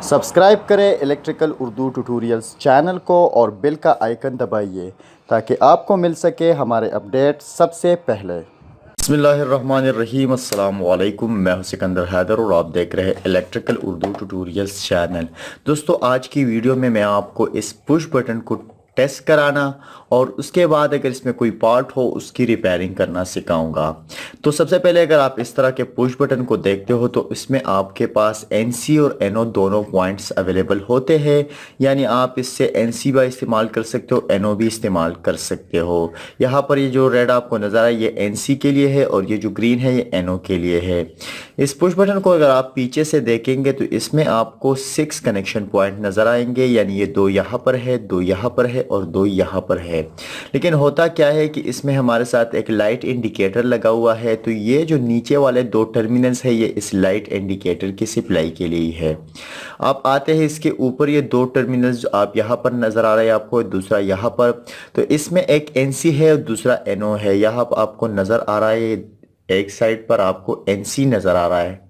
Subscribe करें electrical Urdu tutorials channel को और बेल का आइकन दबाइए ताकि आपको मिल सके हमारे अपडेट सबसे पहले। बिस्मिल्लाहिर्रहमानिर्रहीम, अस्सलाम वालेकुम। मैं हूं सिकंदर हैदर और आप देख रहे हैं इलेक्ट्रिकल उर्दू ट्यूटोरियल्स चैनल। दोस्तों, आज की वीडियो में मैं आपको इस पुश बटन को टेस्ट कराना और उसके बाद अगर इसमें कोई पार्ट हो उसकी रिपेयरिंग करना सिखाऊंगा। तो सबसे पहले अगर आप इस तरह के पुश बटन को देखते हो तो इसमें आपके पास NC और NO दोनों पॉइंट्स अवेलेबल होते हैं, यानी आप इससे NC भी इस्तेमाल कर सकते हो, NO भी इस्तेमाल कर सकते हो। यहाँ पर ये जो रेड आपको नज़र आए ये NC के लिए है और ये जो ग्रीन है ये NO के लिए है। इस पुश बटन को अगर आप पीछे से देखेंगे तो इसमें आपको 6 कनेक्शन पॉइंट नज़र आएंगे, यानी ये 2 यहाँ पर है, 2 यहाँ पर है और 2 यहाँ पर है। लेकिन होता क्या है कि इसमें हमारे साथ एक लाइट इंडिकेटर लगा हुआ है, तो ये जो नीचे वाले 2 टर्मिनल्स है ये इस लाइट इंडिकेटर की सप्लाई के लिए है। आप आते हैं इसके ऊपर, ये 2 टर्मिनल्स जो आप यहाँ पर नज़र आ रहा है आपको, दूसरा यहाँ पर, तो इसमें एक NC है और दूसरा NO है। यहाँ पर आपको नज़र आ रहा है एक साइड पर आपको NC नज़र आ रहा है।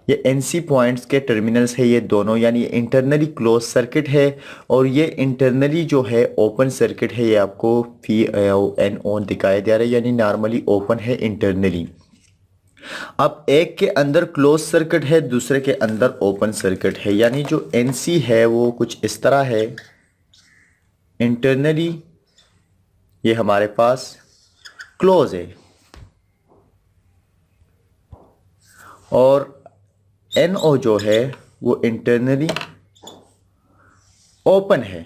ये NC पॉइंट्स के टर्मिनल्स है ये दोनों, यानी ये इंटरनली क्लोज सर्किट है और ये इंटरनली जो है ओपन सर्किट है। ये आपको NO दिखाई दे रहा है, यानी नॉर्मली ओपन है इंटरनली। अब एक के अंदर क्लोज सर्किट है, दूसरे के अंदर ओपन सर्किट है, यानी जो NC है वो कुछ इस तरह है। इंटरनली ये हमारे पास क्लोज है और NO जो है वो इंटरनली ओपन है।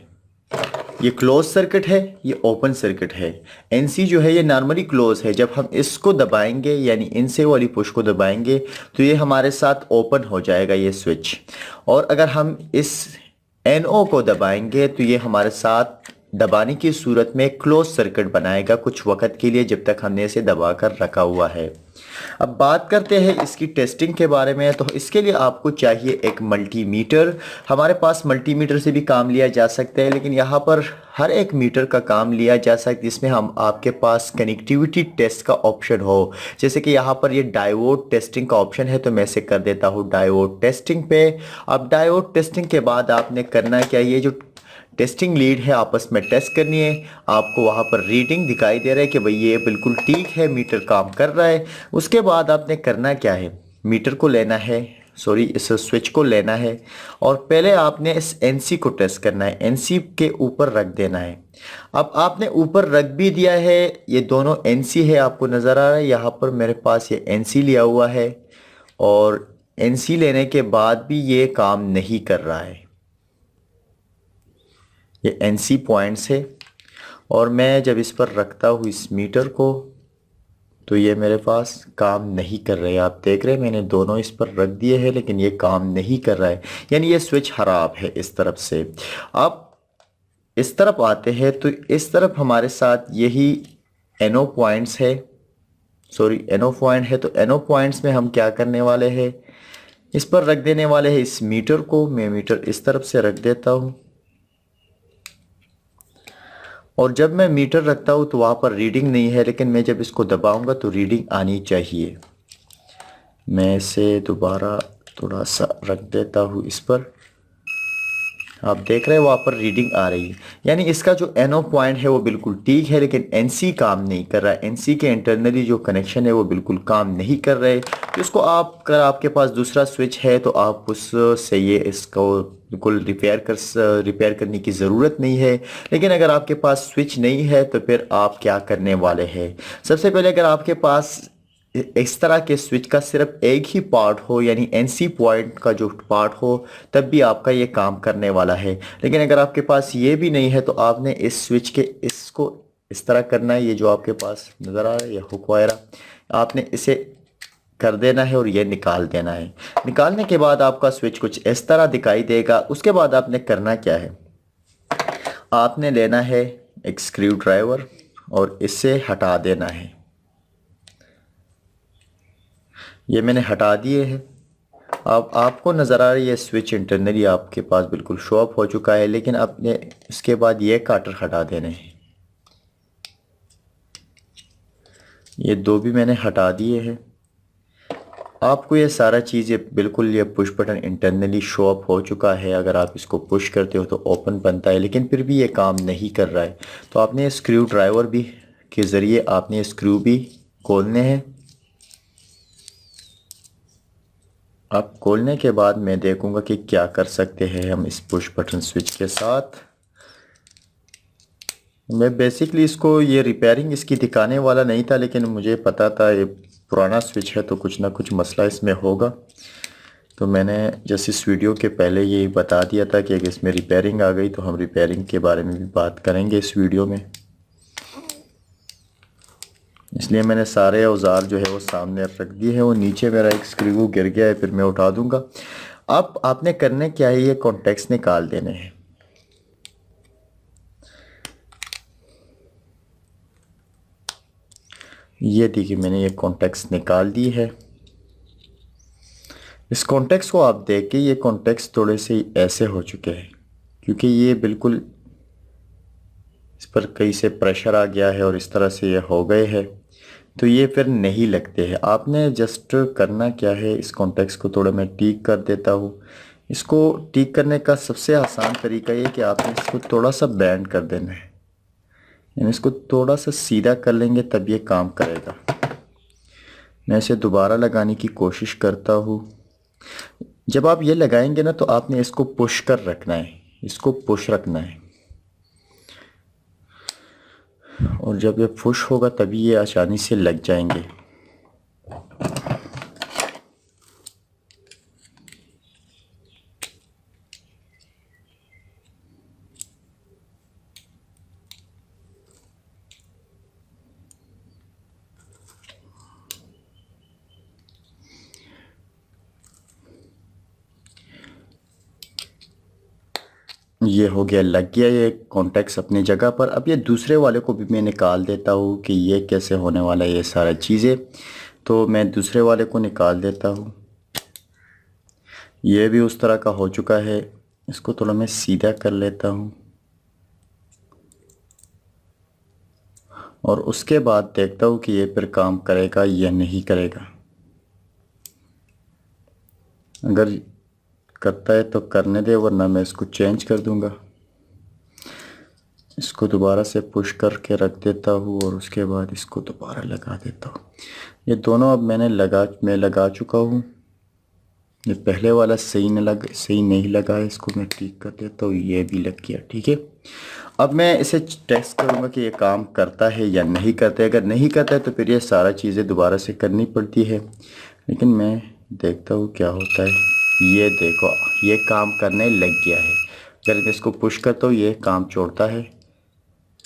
ये क्लोज सर्किट है, ये ओपन सर्किट है। NC जो है ये नॉर्मली क्लोज है, जब हम इसको दबाएंगे यानी इनसे वाली पुश को दबाएंगे तो ये हमारे साथ ओपन हो जाएगा ये स्विच, और अगर हम इस NO को दबाएंगे तो ये हमारे साथ दबाने की सूरत में क्लोज सर्किट बनाएगा कुछ वक्त के लिए, जब तक हमने इसे दबा कर रखा हुआ है। अब बात करते हैं इसकी टेस्टिंग के बारे में। तो इसके लिए आपको चाहिए एक मल्टीमीटर। हमारे पास मल्टीमीटर से भी काम लिया जा सकता है, लेकिन यहाँ पर हर एक मीटर का काम लिया जा सकता है जिसमें हम आपके पास कनेक्टिविटी टेस्ट का ऑप्शन हो। जैसे कि यहाँ पर ये डायोड टेस्टिंग का ऑप्शन है, तो मैं इसे कर देता हूँ डायोड टेस्टिंग पे। अब डायोड टेस्टिंग के बाद आपने करना क्या, ये जो टेस्टिंग लीड है आपस में टेस्ट करनी है। आपको वहाँ पर रीडिंग दिखाई दे रहा है कि भाई ये बिल्कुल ठीक है, मीटर काम कर रहा है। उसके बाद आपने करना क्या है, मीटर को लेना है, इस स्विच को लेना है और पहले आपने इस NC को टेस्ट करना है, NC के ऊपर रख देना है। अब आपने ऊपर रख भी दिया है, ये दोनों NC है, आपको नज़र आ रहा है यहाँ पर मेरे पास ये NC लिया हुआ है और NC लेने के बाद भी ये काम नहीं कर रहा है। ये NC पॉइंट्स है और मैं जब इस पर रखता हूँ इस मीटर को तो ये मेरे पास काम नहीं कर रहे हैं। आप देख रहे हैं मैंने दोनों इस पर रख दिए हैं लेकिन ये काम नहीं कर रहा है, यानी ये स्विच खराब है इस तरफ से। अब इस तरफ आते हैं तो इस तरफ हमारे साथ यही NO पॉइंट्स है, NO पॉइंट है। तो NO पॉइंट्स में हम क्या करने वाले हैं, इस पर रख देने वाले हैं इस मीटर को। मैं मीटर इस तरफ से रख देता हूँ और जब मैं मीटर रखता हूँ तो वहाँ पर रीडिंग नहीं है, लेकिन मैं जब इसको दबाऊंगा तो रीडिंग आनी चाहिए। मैं इसे दोबारा थोड़ा सा रख देता हूँ इस पर। आप देख रहे हैं वहाँ पर रीडिंग आ रही है, यानी इसका जो NO पॉइंट है वो बिल्कुल ठीक है, लेकिन NC काम नहीं कर रहा है। NC के इंटरनली जो कनेक्शन है वो बिल्कुल काम नहीं कर रहे। तो इसको आप, अगर आपके पास दूसरा स्विच है तो आप उससे ये इसको बिल्कुल रिपेयर करने की ज़रूरत नहीं है। लेकिन अगर आपके पास स्विच नहीं है तो फिर आप क्या करने वाले हैं, सबसे पहले अगर आपके पास इस तरह के स्विच का सिर्फ एक ही पार्ट हो, यानी NC पॉइंट का जो पार्ट हो, तब भी आपका ये काम करने वाला है। लेकिन अगर आपके पास ये भी नहीं है तो आपने इस स्विच के इसको इस तरह करना है। ये जो आपके पास नज़र आ रहा है ये हुक वायर, आपने इसे कर देना है और ये निकाल देना है। निकालने के बाद आपका स्विच कुछ इस तरह दिखाई देगा। उसके बाद आपने करना क्या है, आपने लेना है एक स्क्रू ड्राइवर और इससे हटा देना है। ये मैंने हटा दिए हैं। अब आपको नज़र आ रही है स्विच इंटरनली आपके पास बिल्कुल शो अप हो चुका है, लेकिन आपने इसके बाद ये काटर हटा देने हैं। ये 2 भी मैंने हटा दिए हैं। आपको ये सारा चीज़ बिल्कुल ये push button internally show up हो चुका है। अगर आप इसको पुश करते हो तो ओपन बनता है, लेकिन फिर भी ये काम नहीं कर रहा है। तो आपने स्क्रू ड्राइवर भी के ज़रिए आपने स्क्रू भी खोलने हैं। आप खोलने के बाद मैं देखूंगा कि क्या कर सकते हैं हम इस पुश बटन स्विच के साथ। मैं बेसिकली इसको ये रिपेयरिंग इसकी दिखाने वाला नहीं था, लेकिन मुझे पता था ये पुराना स्विच है तो कुछ ना कुछ मसला इसमें होगा। तो मैंने जैसे इस वीडियो के पहले यही बता दिया था कि अगर इसमें रिपेयरिंग आ गई तो हम रिपेयरिंग के बारे में भी बात करेंगे इस वीडियो में। इसलिए मैंने सारे औजार जो है वो सामने रख दिए हैं। वो नीचे मेरा एक स्क्रू गिर गया है, फिर मैं उठा दूंगा। अब आपने करने क्या है, ये कॉन्टेक्ट्स निकाल देने हैं। ये देखिए मैंने ये कॉन्टेक्ट्स निकाल दी है। इस कॉन्टेक्ट्स को आप देख के ये कॉन्टेक्ट्स थोड़े से ऐसे हो चुके हैं, क्योंकि ये बिल्कुल इस पर कहीं से प्रेशर आ गया है और इस तरह से ये हो गए हैं, तो ये फिर नहीं लगते हैं। आपने जस्ट करना क्या है, इस कॉन्टेक्ट्स को थोड़ा मैं ठीक कर देता हूँ। इसको ठीक करने का सबसे आसान तरीका ये कि आपने इसको थोड़ा सा बैंड कर देना है, यानी इसको थोड़ा सा सीधा कर लेंगे तब ये काम करेगा। मैं इसे दोबारा लगाने की कोशिश करता हूँ। जब आप ये लगाएंगे ना तो आपने इसको पुश कर रखना है, इसको पुश रखना है, और जब ये पुश होगा तभी ये आसानी से लग जाएंगे। ये हो गया, लग गया ये कॉन्टेक्ट्स अपनी जगह पर। अब ये दूसरे वाले को भी मैं निकाल देता हूँ कि ये कैसे होने वाला है ये सारा चीज़ें। तो मैं दूसरे वाले को निकाल देता हूँ। ये भी उस तरह का हो चुका है। इसको थोड़ा मैं सीधा कर लेता हूँ और उसके बाद देखता हूँ कि ये फिर काम करेगा या नहीं करेगा। अगर करता है तो करने दे, वरना मैं इसको चेंज कर दूंगा। इसको दोबारा से पुश करके रख देता हूँ और उसके बाद इसको दोबारा लगा देता हूँ। ये दोनों अब मैं लगा चुका हूँ। ये पहले वाला सही नहीं लगा है, इसको मैं ठीक कर देता हूँ। ये भी लग गया, ठीक है। अब मैं इसे टेस्ट करूँगा कि ये काम करता है या नहीं करता है। अगर नहीं करता है तो फिर ये सारा चीज़ें दोबारा से करनी पड़ती है, लेकिन मैं देखता हूँ क्या होता है। ये देखो, ये काम करने लग गया है। अगर मैं इसको पुश करता हूँ ये काम छोड़ता है,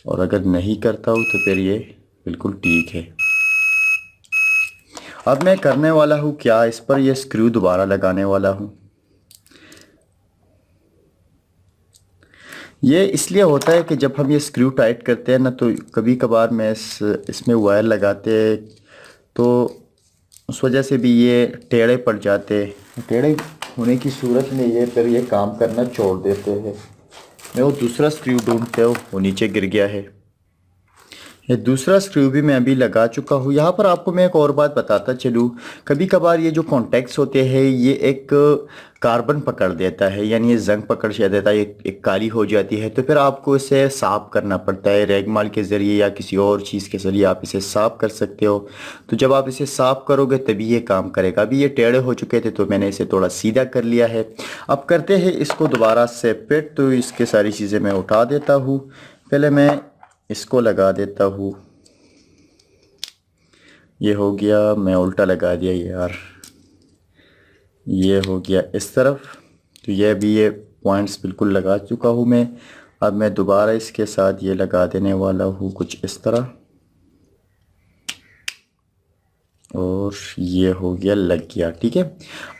और अगर नहीं करता हूँ तो फिर ये बिल्कुल ठीक है। अब मैं करने वाला हूँ क्या, इस पर ये स्क्रू दोबारा लगाने वाला हूँ। ये इसलिए होता है कि जब हम ये स्क्रू टाइट करते हैं ना, तो कभी कभार मैं इसमें वायर लगाते हैं तो उस वजह से भी ये टेढ़े पड़ जाते हैं। टेढ़े होने की सूरत में ये फिर ये काम करना छोड़ देते हैं। मैं वो दूसरा स्क्रू ढूंढते हूँ, वो नीचे गिर गया है। ये दूसरा स्क्रू भी मैं अभी लगा चुका हूँ। यहाँ पर आपको मैं एक और बात बताता चलूँ, कभी कभार ये जो कॉन्टैक्ट्स होते हैं ये एक कार्बन पकड़ देता है, यानी ये जंग पकड़ देता है, एक काली हो जाती है। तो फिर आपको इसे साफ़ करना पड़ता है रेगमाल के ज़रिए या किसी और चीज़ के ज़रिए आप इसे साफ़ कर सकते हो। तो जब आप इसे साफ़ करोगे तभी ये काम करेगा। अभी ये टेढ़े हो चुके थे तो मैंने इसे थोड़ा सीधा कर लिया है। अब करते हैं इसको दोबारा से फिट। तो इसके सारी चीज़ें मैं उठा देता हूँ। पहले मैं इसको लगा देता हूँ। ये हो गया, मैं उल्टा लगा दिया यार। ये हो गया इस तरफ। तो ये भी ये पॉइंट्स बिल्कुल लगा चुका हूँ मैं। अब मैं दोबारा इसके साथ ये लगा देने वाला हूँ कुछ इस तरह, और ये हो गया, लग गया, ठीक है।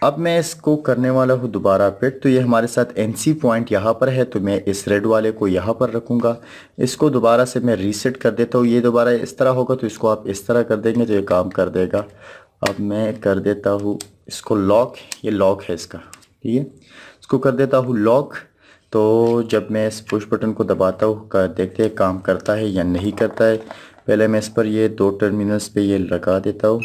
अब मैं इसको करने वाला हूँ दोबारा फिट। तो ये हमारे साथ एनसी पॉइंट यहाँ पर है, तो मैं इस रेड वाले को यहाँ पर रखूँगा। इसको दोबारा से मैं रीसेट कर देता हूँ। ये दोबारा इस तरह होगा तो इसको आप इस तरह कर देंगे तो ये काम कर देगा। अब मैं कर देता हूँ इसको लॉक। ये लॉक है इसका, ठीक है। इसको कर देता हूँ लॉक। तो जब मैं इस पुश बटन को दबाता हूँ देखते हैं काम करता है या नहीं करता है। पहले मैं इस पर ये 2 टर्मिनल्स पे ये लगा देता हूँ।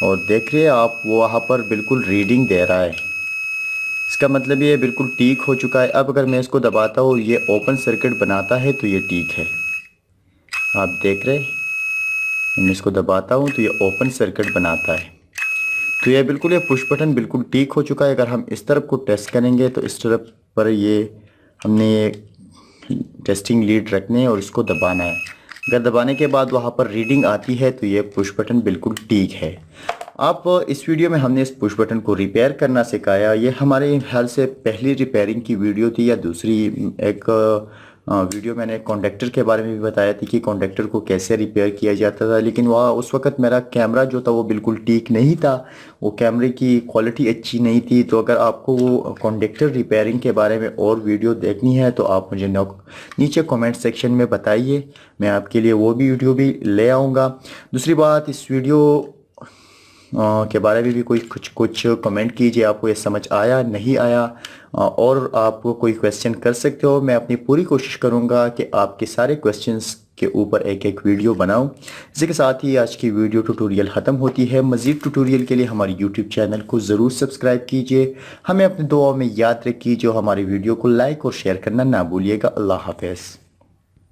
और देख रहे हैं आप वो वहाँ पर बिल्कुल रीडिंग दे रहा है। इसका मतलब ये बिल्कुल ठीक हो चुका है। अब अगर मैं इसको दबाता हूँ ये ओपन सर्किट बनाता है तो ये ठीक है। आप देख रहे हैं मैं इसको दबाता हूँ तो ये ओपन सर्किट बनाता है। तो ये बिल्कुल ये पुश बटन बिल्कुल ठीक हो चुका है। अगर हम इस तरफ को टेस्ट करेंगे तो इस तरफ पर ये हमने ये टेस्टिंग लीड रखने और इसको दबाना है। अगर दबाने के बाद वहाँ पर रीडिंग आती है तो ये पुश बटन बिल्कुल ठीक है। आप इस वीडियो में हमने इस पुश बटन को रिपेयर करना सिखाया। ये हमारे ख्याल से पहली रिपेयरिंग की वीडियो थी या दूसरी एक वीडियो मैंने कॉन्डक्टर के बारे में भी बताया थी कि कॉन्डक्टर को कैसे रिपेयर किया जाता था। लेकिन वह उस वक्त मेरा कैमरा जो था वो बिल्कुल ठीक नहीं था, वो कैमरे की क्वालिटी अच्छी नहीं थी। तो अगर आपको वो कॉन्डक्टर रिपेयरिंग के बारे में और वीडियो देखनी है तो आप मुझे नीचे कमेंट सेक्शन में बताइए, मैं आपके लिए वो भी वीडियो भी ले आऊँगा। दूसरी बात, इस वीडियो के बारे में भी कोई कुछ कमेंट कीजिए, आपको ये समझ आया नहीं आया, और आप कोई क्वेश्चन कर सकते हो। मैं अपनी पूरी कोशिश करूंगा कि आपके सारे क्वेश्चंस के ऊपर एक एक वीडियो बनाऊं। इसी के साथ ही आज की वीडियो ट्यूटोरियल ख़त्म होती है। मज़ीद ट्यूटोरियल के लिए हमारे यूट्यूब चैनल को ज़रूर सब्सक्राइब कीजिए। हमें अपनी दुआओं में याद रखिए, जो हमारी वीडियो को लाइक और शेयर करना ना भूलिएगा। अल्लाह हाफ़िज़।